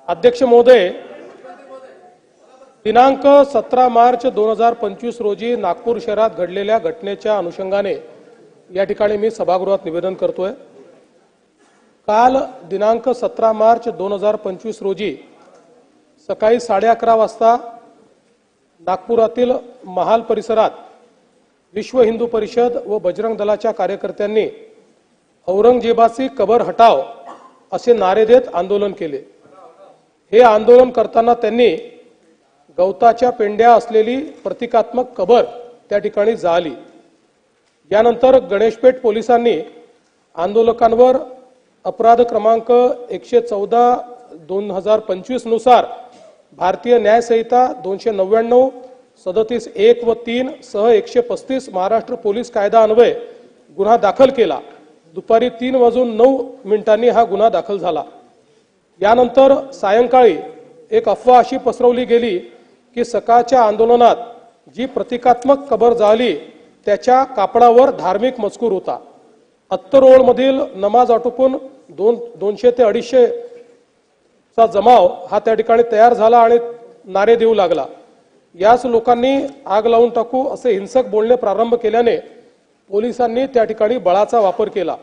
अध्यक्ष महोदय, दिनांक 17 मार्च 2025 रोजी नागपूर शहरात घडलेल्या घटनेच्या अनुषंगाने या ठिकाणी मी सभागृहात निवेदन करतोय। काल दिनांक 17 मार्च 2025 रोजी सकाळी 11:30 वाजता नागपुरातील महाल परिसरात विश्व हिंदू परिषद व बजरंग दलाच्या कार्यकर्त्यांनी औरंगजेबाची कबर हटाव असे नारे देत आंदोलन केले। हे आंदोलन करताना त्यांनी गवताच्या पेंड्या असलेली प्रतिकात्मक कबर त्या ठिकाणी जाळली। यानंतर गणेशपेठ पोलिसांनी आंदोलकांवर अपराध क्रमांक 114/2025 नुसार भारतीय न्याय संहिता 299 37(1) व 3 सह 135 महाराष्ट्र पोलीस कायदा अन्वये गुन्हा दाखल केला। दुपारी 3:09 हा गुन्हा दाखल झाला। यानंतर सायंकाळी एक अफवा अशी पसरवली गेली की सकाळच्या आंदोलनात जी प्रतिकात्मक कबर जाळली त्याच्या कापडावर धार्मिक मजकूर होता। अत्तरोळ मधील नमाज आटोपून 200 ते 250 चा जमाव हा त्या ठिकाणी तयार झाला आणि नारे देऊ लागला। याच लोकांनी आग लावून टाकू असे हिंसक बोलणे प्रारंभ केल्याने पोलिसांनी त्या ठिकाणी बळाचा वापर केला।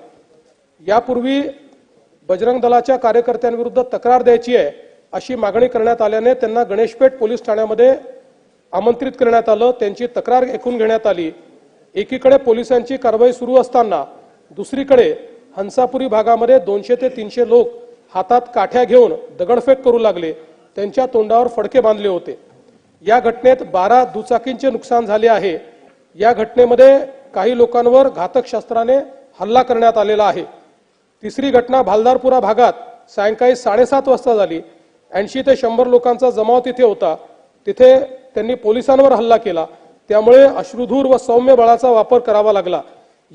यापूर्वी बजरंग दलाच्या कार्यकर्त्यांविरुद्ध तक्रार द्यायची आहे अशी मागणी करण्यात आल्याने त्यांना गणेशपेठ पोलीस ठाण्यामध्ये आमंत्रित करण्यात आलं। त्यांची तक्रार ऐकून घेण्यात आली। एकीकडे पोलिसांची कारवाई सुरू असताना दुसरीकडे हंसापुरी भागामध्ये 200 ते 300 लोक हातात काठ्या घेऊन दगडफेक करू लागले। त्यांच्या तोंडावर फडके बांधले होते। या घटनेत 12 दुचाकींचे नुकसान झाले आहे। या घटनेमध्ये काही लोकांवर घातक शस्त्राने हल्ला करण्यात आलेला आहे। तिसरी घटना भालदारपुरा भागात सायंकाळी 7:30 वाजता झाली। 80 ते 100 लोकांचा जमाव तिथे होता। तिथे त्यांनी पोलिसांवर हल्ला केला, त्यामुळे अश्रुधूर व सौम्य बळाचा वापर करावा लागला।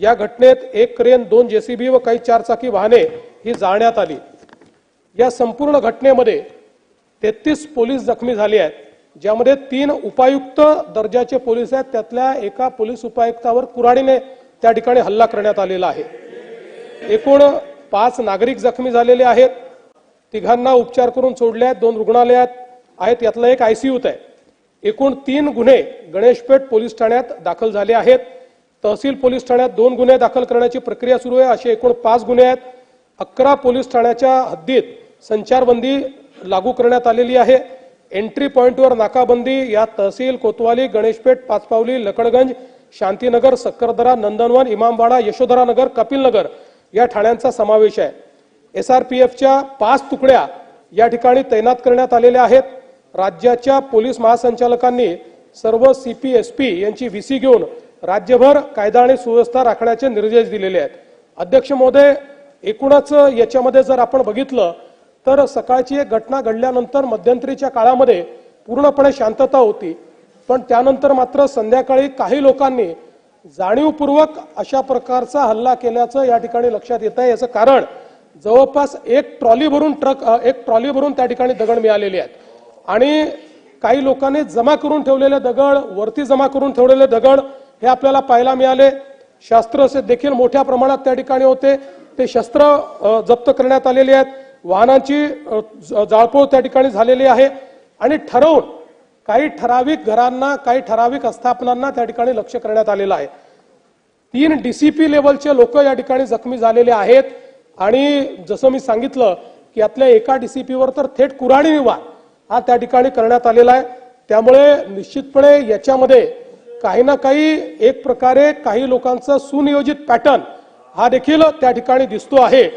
या घटनेत एक क्रेन, 2 जेसीबी व काही 4 चाकी वाहने ही जाळण्यात आली। या संपूर्ण घटनेमध्ये 33 पोलीस जखमी झाले आहेत, ज्यामध्ये 3 उपायुक्त दर्जाचे पोलीस आहेत। त्यातल्या एका पोलीस उपायुक्तावर कुऱ्हाडीने त्या ठिकाणी हल्ला करण्यात आलेला आहे। एकूण 5 नागरिक जखमी झालेले आहेत। तिघांना उपचार करून सोडले आहेत। 2 रुग्णालयात आहेत, यातला एक आयसीयूत आहे। एकूण 3 गुन्हे गणेशपेठ पोलीस ठाण्यात दाखल झाले आहेत। तहसील पोलीस ठाण्यात 2 गुन्हे दाखल करण्याची प्रक्रिया सुरू आहे। असे एकूण 5 गुन्हे आहेत। 11 पोलीस ठाण्याच्या हद्दीत संचारबंदी लागू करण्यात आलेली आहे। एंट्री पॉइंटवर नाकाबंदी या तहसील कोतवाली, गणेशपेठ, पाचपावली, लकडगंज, शांतीनगर, सक्करदरा, नंदनवन, इमामवाडा, यशोधरानगर, कपिलनगर या ठाण्यांचा समावेश आहे। एसआरपीएफच्या 5 तुकड्या या ठिकाणी तैनात करण्यात आलेल्या आहेत। राज्याच्या पोलीस महासंचालकांनी सर्व सीपीएसपी यांची व्हीसी घेऊन राज्यभर कायदा आणि सुव्यवस्था राखण्याचे निर्देश दिलेले आहेत। अध्यक्ष महोदय, एकूणच याच्यामध्ये जर आपण बघितलं तर सकाळची एक घटना घडल्यानंतर मध्यंतरीच्या काळामध्ये पूर्णपणे शांतता होती, पण त्यानंतर मात्र संध्याकाळी काही लोकांनी जाणीवपूर्वक अशा प्रकारचा हल्ला केल्याचं या ठिकाणी लक्षात येत आहे। याचं कारण जवळपास एक ट्रॉली भरून त्या ठिकाणी दगड मिळालेले आहेत आणि काही लोकांनी जमा करून ठेवलेले दगड, वरती जमा करून ठेवलेले दगड हे आपल्याला पाहायला मिळाले। शस्त्र देखील मोठ्या प्रमाणात त्या ठिकाणी होते, ते शस्त्र जप्त करण्यात आलेले आहेत। वाहनांची जाळपोळ त्या ठिकाणी झालेली आहे आणि ठरवून काही ठराविक घरांना, काही ठराविक आस्थापनांना त्या ठिकाणी लक्ष करण्यात आलेलं आहे। 3 डीसीपी लेवलचे लोक या ठिकाणी जखमी झालेले आहेत आणि जसं मी सांगितलं की यातल्या एका डीसीपीवर तर थेट कुऱ्हाडीने वार हा त्या ठिकाणी करण्यात आलेला आहे। त्यामुळे निश्चितपणे याच्यामध्ये काही ना काही एक प्रकारे काही लोकांचा सुनियोजित पॅटर्न हा देखील त्या ठिकाणी दिसतो आहे।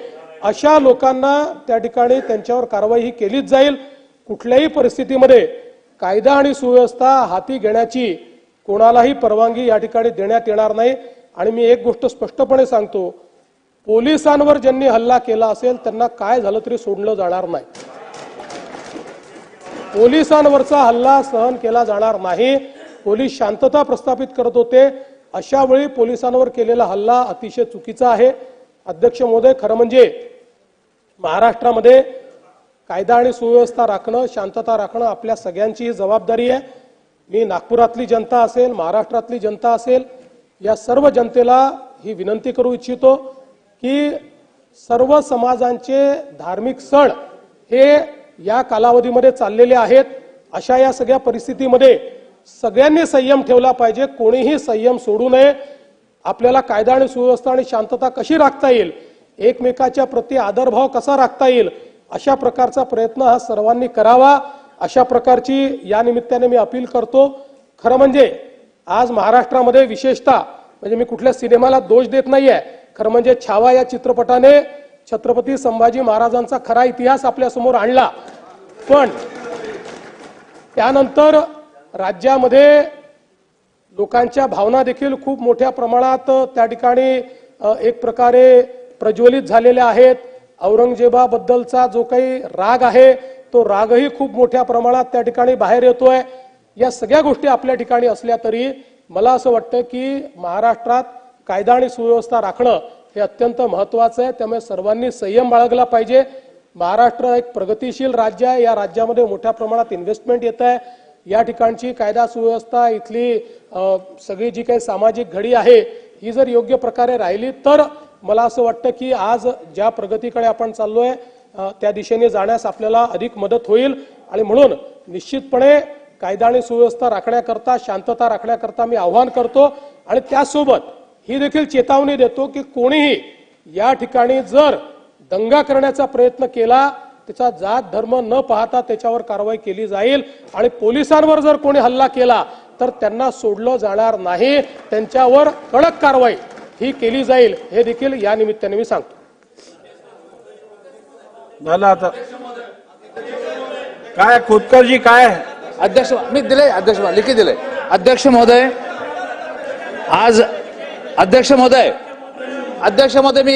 अशा लोकांना त्या ठिकाणी त्यांच्यावर कारवाई ही केलीच जाईल। कुठल्याही परिस्थितीमध्ये कायदा आणि सुव्यवस्था हाती घेण्याची कोणालाही परवानगी या ठिकाणी देण्यात येणार नाही। आणि मी एक गोष्ट स्पष्टपणे सांगतो, पोलिसांवर ज्यांनी हल्ला केला असेल त्यांना काय झालं तरी सोडलं जाणार नाही। पोलिसांवरचा हल्ला सहन केला जाणार नाही। पोलीस शांतता प्रस्थापित करत होते, अशा वेळी पोलिसांवर केलेला हल्ला अतिशय चुकीचा आहे। अध्यक्ष महोदय, खरं म्हणजे महाराष्ट्रामध्ये कायदा आणि सुव्यवस्था राखणं, शांतता राखणं आपल्या सगळ्यांची जबाबदारी आहे। मी नागपुरातली जनता असेल, महाराष्ट्रातली जनता असेल, या सर्व जनतेला ही विनंती करू इच्छितो की सर्व समाजांचे धार्मिक सण हे या कालावधीमध्ये चाललेले आहेत. अशा या सगळ्या परिस्थितीमध्ये सगळ्यांनी संयम ठेवला पाहिजे. कोणीही संयम सोडू नये. आपल्याला कायदा आणि सुव्यवस्था आणि शांतता कशी राखता येईल, एकमेकाच्या प्रति आदरभाव कसा राखता येईल, अशा प्रकारचा प्रयत्न हा सर्वांनी करावा. अशा प्रकारची या निमित्ताने मी अपील करतो. खरं म्हणजे आज महाराष्ट्रामध्ये विशेषतः म्हणजे मी कुठल्या सिनेमाला दोष देत नाहीये, खरं म्हणजे छावा या चित्रपटाने छत्रपती संभाजी महाराजांचा खरा इतिहास आपल्या समोर आणला. पण त्यानंतर राज्यामध्ये लोकांच्या भावना देखील खूप मोठ्या प्रमाणात त्या ठिकाणी एक प्रकारे प्रज्वलित झालेल्या आहेत. औरंगजेबाबद्दलचा जो काही राग आहे तो रागही खूप मोठ्या प्रमाणात त्या ठिकाणी बाहेर येतोय. या सगळ्या गोष्टी आपल्या ठिकाणी असल्या तरी मला असं वाटतं की महाराष्ट्रात कायदा आणि सुव्यवस्था राखणं हे अत्यंत महत्त्वाचं आहे. त्यामुळे सर्वांनी संयम बाळगला पाहिजे. महाराष्ट्र एक प्रगतिशील राज्य आहे. या राज्यामध्ये मोठ्या प्रमाणात इन्व्हेस्टमेंट येत आहे. या ठिकाणची कायदा सुव्यवस्था, इथली सगळी जी काही सामाजिक घडी आहे ही जर योग्य प्रकारे राहिली तर मला असं वाटतं की आज ज्या प्रगतीकडे आपण चाललोय त्या दिशेने जाण्यास आपल्याला अधिक मदत होईल. आणि म्हणून निश्चितपणे कायदा आणि सुव्यवस्था राखण्याकरता, शांतता राखण्याकरता मी आवाहन करतो. आणि त्यासोबत ही देखील चेतावणी देतो की कोणीही या ठिकाणी जर दंगा करण्याचा प्रयत्न केला, त्याचा जात धर्म न पाहता त्याच्यावर कारवाई केली जाईल. आणि पोलिसांवर जर कोणी हल्ला केला तर त्यांना सोडलं जाणार नाही. त्यांच्यावर कडक कारवाई ही केली जाईल, हे देखील या निमित्ताने मी सांगतो. झालं आता काय खोतकरजी काय अध्यक्ष मी दिले, अध्यक्ष लिखित दिले. अध्यक्ष महोदय, आज अध्यक्ष महोदय मी